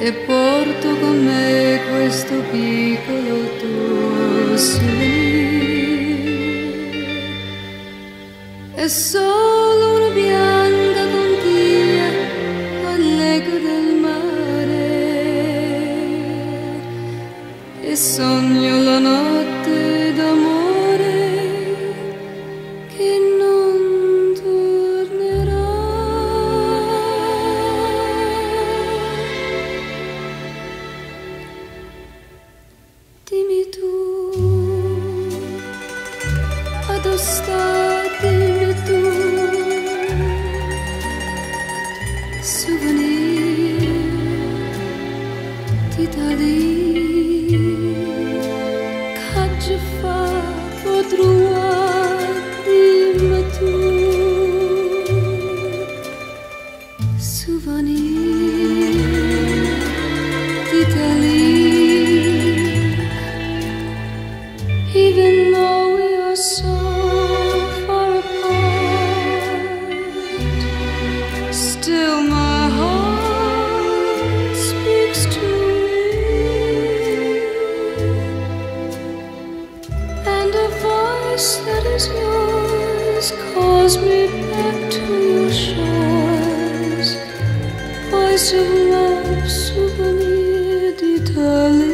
e porto con me questo piccolo tuo souvenir. È solo una bianca conchiglia all'eco del mare e sogno la notte d'amore che non tornerà. Dimmi tu, addo sta, dimmi tu, souvenir d'Italie, che ci fa trovare, dimmi tu, souvenir d'Italie. Even though we are so far apart, still my heart speaks to me, and a voice that is yours calls me back to your shores. Voice of love, souvenir d'Italie.